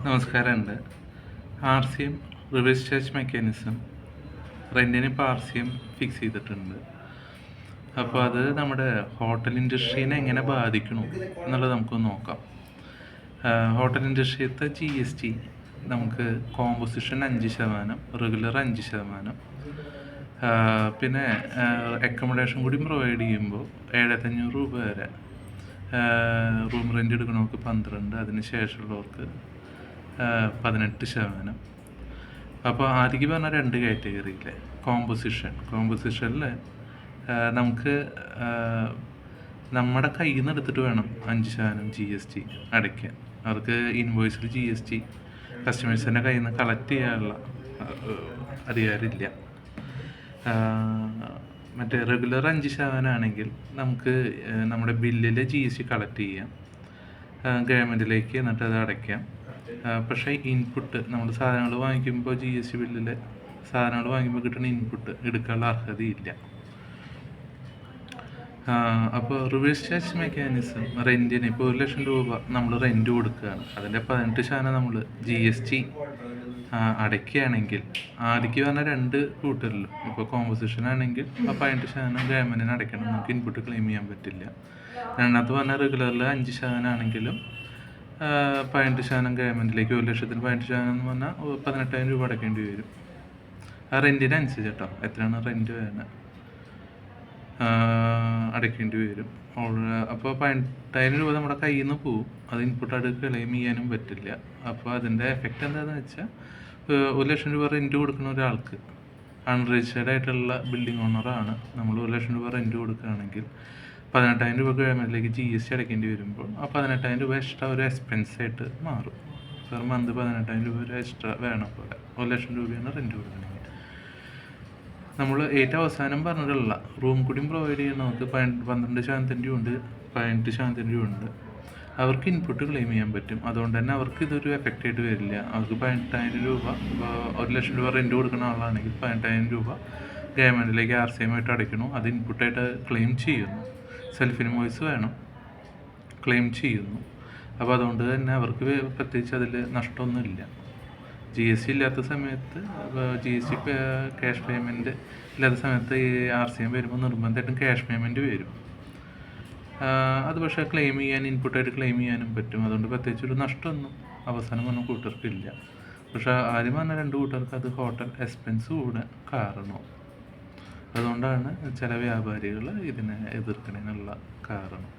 നമസ്കാരമുണ്ട്. R C M reverse charge mechanism റെൻറ്റിന് ഇപ്പോൾ ആർ സി എം ഫിക്സ് ചെയ്തിട്ടുണ്ട്. അപ്പോൾ അത് നമ്മുടെ ഹോട്ടൽ ഇൻഡസ്ട്രീനെ എങ്ങനെ ബാധിക്കണു എന്നുള്ളത് നമുക്ക് നോക്കാം. ഹോട്ടൽ ഇൻഡസ്ട്രിയത്തെ GST നമുക്ക് കോമ്പോസിഷൻ 5%, റെഗുലർ 5%, പിന്നെ അക്കോമഡേഷൻ കൂടി പ്രൊവൈഡ് ചെയ്യുമ്പോൾ 7500 രൂപ വരെ റൂം റെൻ്റ് എടുക്കണവർക്ക് 12, അതിന് ശേഷമുള്ളവർക്ക് 18%. അപ്പോൾ ആദ്യം പറഞ്ഞ 2 കാറ്റഗറിയിലെ കോമ്പോസിഷനിൽ നമുക്ക് നമ്മുടെ കയ്യിൽ നിന്ന് എടുത്തിട്ട് വേണം 5% GST അടയ്ക്കാൻ. അവർക്ക് ഇൻവോയ്സിൽ GST കസ്റ്റമേഴ്സിൻ്റെ കയ്യിൽ നിന്ന് കളക്ട് ചെയ്യാനുള്ള അധികാരമില്ല. മറ്റേ റെഗുലർ 5% ആണെങ്കിൽ നമുക്ക് നമ്മുടെ ബില്ലിൽ GST കളക്ട് ചെയ്യാം, ഗവൺമെൻറ്റിലേക്ക്, എന്നിട്ട് അത് അടയ്ക്കാം. പക്ഷേ ഇൻപുട്ട് നമ്മൾ സാധനങ്ങൾ വാങ്ങിക്കുമ്പോൾ GST ബില്ലിൽ സാധനങ്ങൾ വാങ്ങിക്കുമ്പോൾ കിട്ടുന്ന ഇൻപുട്ട് എടുക്കാനുള്ള അർഹതയില്ല. അപ്പോൾ റിവേഴ്സ് ചാർജ് മെക്കാനിസം റെൻറ്റിന് ഇപ്പോൾ 1,00,000 രൂപ നമ്മൾ റെൻറ്റ് കൊടുക്കുകയാണ്. അതിൻ്റെ 18% നമ്മൾ GST അടയ്ക്കുകയാണെങ്കിൽ ആദ്യം പറഞ്ഞ 2 കൂട്ടരിലും ഇപ്പോൾ കോമ്പോസിഷൻ ആണെങ്കിൽ ആ 18% ഗവൺമെൻറ്റിന് അടയ്ക്കണം, നമുക്ക് ഇൻപുട്ട് ക്ലെയിം ചെയ്യാൻ പറ്റില്ല. രണ്ടാമത്തെ പറഞ്ഞാൽ റെഗുലറിൽ 5% ആണെങ്കിലും 18% ഗവൺമെൻറ്റിലേക്ക്, 1,00,000-ന് 18% എന്ന് പറഞ്ഞാൽ 18,000 രൂപ അടയ്ക്കേണ്ടി വരും. ആ റെൻറ്റിനനുസരിച്ച് കേട്ടോ, എത്രയാണ് റെൻറ്റ് വരുന്നത് അടയ്ക്കേണ്ടി വരും. അപ്പോൾ 18,000 രൂപ നമ്മുടെ കയ്യിൽ നിന്ന് പോവും, അത് ഇൻപുട്ടായിട്ട് ക്ലെയിം ചെയ്യാനും പറ്റില്ല. അപ്പോൾ അതിൻ്റെ എഫക്റ്റ് എന്താണെന്ന് വെച്ചാൽ 1,00,000 രൂപ റെൻറ്റ് കൊടുക്കുന്ന ഒരാൾക്ക്, അൺരജിസ്റ്റേർഡ് ആയിട്ടുള്ള ബിൽഡിംഗ് ഓണറാണ്, നമ്മൾ 1,00,000 രൂപ റെൻറ്റ് കൊടുക്കുകയാണെങ്കിൽ 18,000 രൂപ ഗവൺമെൻറ്റിലേക്ക് GST അടയ്ക്കേണ്ടി വരുമ്പോൾ ആ 18,000 രൂപ എക്സ്ട്രാ ഒരു എക്സ്പെൻസ് ആയിട്ട് മാറും. പെർ മന്ത് 18,000 രൂപ ഒരു എക്സ്ട്രാ വേണം. പോലെ 1,00,000 രൂപയാണ് റെൻറ്റ് കൊടുക്കണമെങ്കിൽ. നമ്മൾ ഏറ്റവും അവസാനം പറഞ്ഞിട്ടുള്ള റൂം കൂടി പ്രൊവൈഡ് ചെയ്യുന്ന നമുക്ക് 12% ഉണ്ട്, 18% ഉണ്ട്. അവർക്ക് ഇൻപുട്ട് ക്ലെയിം ചെയ്യാൻ പറ്റും. അതുകൊണ്ട് തന്നെ അവർക്ക് ഇതൊരു എഫക്റ്റ് ആയിട്ട് വരില്ല. അവർക്ക് 18,000 രൂപ, 1,00,000 രൂപ റെൻറ്റ് കൊടുക്കുന്ന ആളാണെങ്കിൽ 18,000 രൂപ ഗവൺമെൻറ്റിലേക്ക് RCM ആയിട്ട് അടയ്ക്കണു, അത് ഇൻപുട്ടായിട്ട് ക്ലെയിം ചെയ്യുന്നു. സെൽഫ് ഇൻവോയ്സ് വേണം, ക്ലെയിം ചെയ്യുന്നു. അപ്പോൾ അതുകൊണ്ട് തന്നെ അവർക്ക് പ്രത്യേകിച്ച് അതിൽ നഷ്ടമൊന്നുമില്ല. GST ഇല്ലാത്ത സമയത്ത്, GST ക്യാഷ് പേയ്മെൻറ്റ് ഇല്ലാത്ത സമയത്ത് ഈ RCM വരുമ്പോൾ നിർബന്ധമായിട്ടും ക്യാഷ് പേയ്മെൻറ്റ് വരും. അത് പക്ഷേ ക്ലെയിം ചെയ്യാൻ, ഇൻപുട്ടായിട്ട് ക്ലെയിം ചെയ്യാനും പറ്റും. അതുകൊണ്ട് പ്രത്യേകിച്ചൊരു നഷ്ടമൊന്നും അവസാനം പറഞ്ഞ കൂട്ടർക്കില്ല. പക്ഷേ ആദ്യം പറഞ്ഞ 2 കൂട്ടർക്ക് അത് ഹോട്ടൽ എക്സ്പെൻസ് കൂടെ കാരണവും. അതുകൊണ്ടാണ് ചില വ്യാപാരികൾ ഇതിനെ എതിർക്കുന്നതിനുള്ള കാരണം.